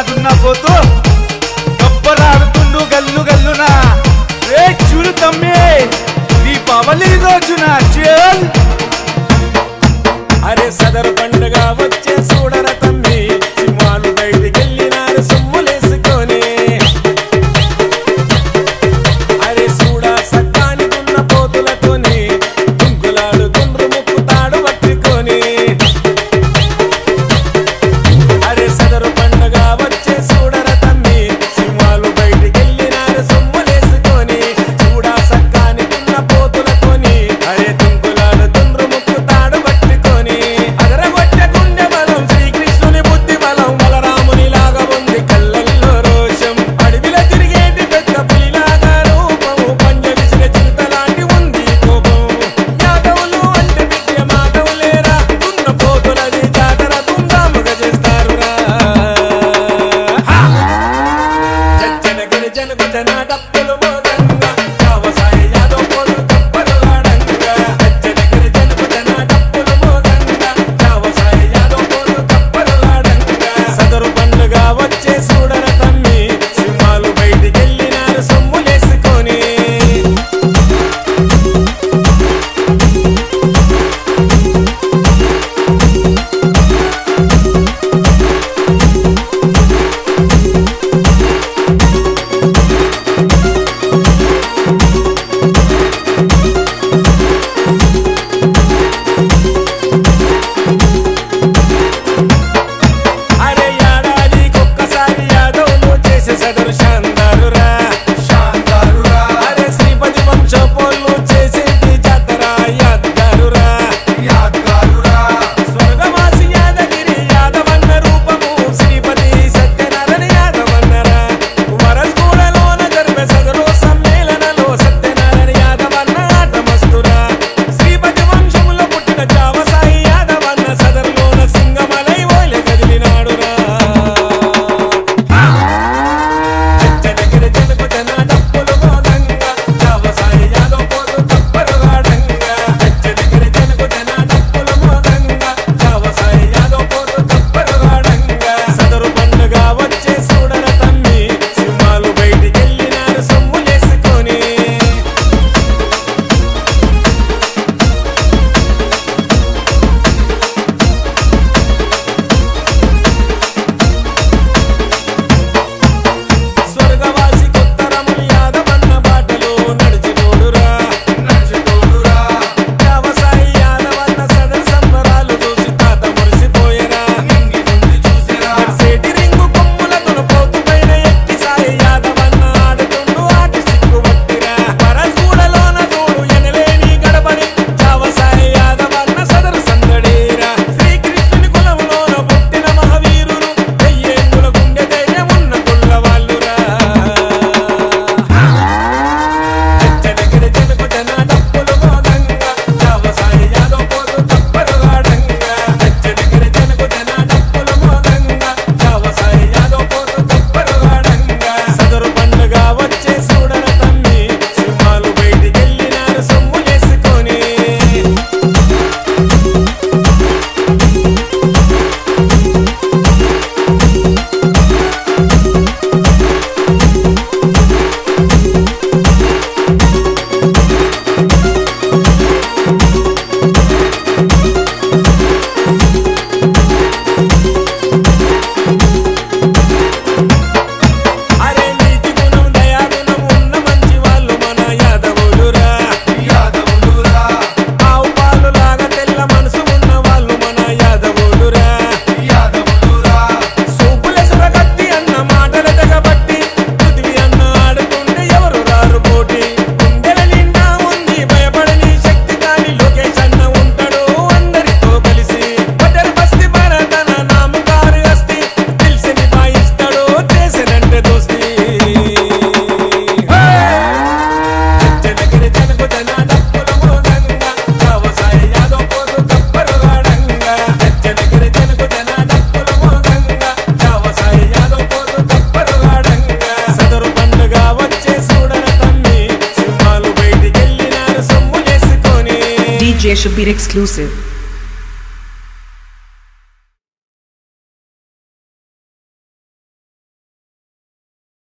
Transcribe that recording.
దున్నపోతూ గబ్బరాడుతుండు గల్లు గల్లున రే చూడు తమ్మి దీపావళి రోజున చేల్ అరే సదరు పండుగ వచ్చే చూడర తమ్మి సింహాలు బయటికెళ్ళినారు సొమ్ములేసుకొని అరే చూడా సక్కాని దున్న పోతులతోని దుంకులాడు దుండ్రు ముక్కు తాడు పట్టుకొని అరే సదరు పండుగ వచ్చే చూడర తమ్మి సింహాలు బయటికెళ్ళినారు సొమ్ములేసుకొని చూడా సక్కాని దున్న పోతులతోని అరే దుంకులాడు దుండ్రు ముక్కు తాడు పట్టుకొని అదరగొట్టె గుండె బలం శ్రీకృష్ణుని బుద్ధి బలం బలరాముని లాగా ఉంది కళ్ళల్లో రోషం అడవిలో తిరిగేటి పెద్ద పులిలాగా రూపము పంజ విసిగ చిరుతలాంటి ఉంది కోపం యాదవులు అంటే విద్య మాధవులేరా దున్న పోతులది జాతర దుందాముగా చేస్తారురా జనగని జనకు జన డప్పులు మోగంగా వ్యవసాయ యాదవ్ పోలు తప్పలు ఆడంగా జనగని జనకు జన డప్పులు మోగంగా వ్యవసాయ యాదవ్ పోలు తప్పలు ఆడంగా సదరు పండుగ వచ్చే చూడర తమ్మి సింహాలు బయటికెళ్ళినారు సొమ్ములేసుకొని అరే ఏడాదికొక్కసారి యాదవులు చేసే సదరు శాందారురా అరే శ్రీపతి వంశపోళ్ళు చేసేది జాతర యాద్గారురా స్వర్గవాసి యాదగిరి యాదవన్న రూపము శ్రీపతి సత్యనారాయణ యాదవన్నరా వరల్గూడలోన జరిపే సదరు సమ్మేళనలో సత్యనారాయణ యాదవన్న ఆటమస్తురా శ్రీపతి వంశములో పుట్టిన జావసాయి యాదవన్న సదరులోన సింగమలై ఓలె కదిలినాడురా జనగిరి జనకు జన డప్పులు మోగంగా జావసాయి యాదవ్ పోలు తప్పలు ఆడంగా జనగిరి జనకు జన డప్పులు మోగంగా జావసాయి యాదవ్ పోలు తప్పలు ఆడంగా సదరు పండుగ వచ్చే చూడర తమ్మి సింహాలు బయటికెళ్ళినారు సొమ్ములేసుకొని స్వర్గవాసి కొత్తరములు యాదవన్న బాటలో నడిచిపోడురా వ్యవసాయి యాదవన్న సదరు సంబరాలు చూసి తాత మురిసిపోయేరా సేటి రింగు కొమ్ములతో పోతు పైన ఎక్కి సాయి యాదవన్న ఆడుతుండు ఆటి సిక్కు పట్టిరా పరస్గూడలోన చూడు ఎనలేని గడపడి వ్యవసాయి యాదవన్న సదరు సందడేరా శ్రీకృష్ణుని కులములోన పుట్టిన మహావీరులు వెయ్యేంగుల గుండె ధైర్యం ఉన్న కుళ్ళవాళ్ళురా జనగిరి జనకు జన డప్పులు మోగంగా వ్యవసాయి యాదవ్ పోలు తప్పలు ఆడంగా జనగిరి జనకు జన డప్పులు మోగంగా వ్యవసాయి యాదవ్ పోలు తప్పలు ఆడంగా సదరు పండుగ వచ్చే చూడర తమ్మి సింహాలు బయటికెళ్ళినారు సొమ్ములేసుకొని అరే నీతి గుణం దయాగుణం ఉన్న మంచి వాళ్ళు మన యాదవులురా ఆవు పాలు లాగా తెల్ల మనసు ఉన్న వాళ్ళు మన యాదవులురా సూపులెసుర కత్తి అన్న మాటల తెగబట్టి పృథ్వీ అన్న ఆడుతుంటే ఎవరు రారు పోటీ గుండెల నిండా ఉంది భయపడని శక్తి కాని లోకేష్ అన్న ఉంటాడు అందరితో కలిసి బదర్ బస్తి భారతన నామకారు అస్తి దిల్సి నిభాయిస్తాడు చేసినంటే దోస్తి జనగిరి జనకు జన డప్పులు మోగంగా వ్యవసాయి యాదవ్ పోలు తప్పలు ఆడంగా జనగిరి జనకు జన డప్పులు మోగంగా వ్యవసాయి యాదవ్ పోలు తప్పలు ఆడంగా సదరు పండుగ వచ్చే చూడర తమ్మి సింహాలు బయటికెళ్ళినారు సొమ్ములేసుకొని DJ Shabir exclusive.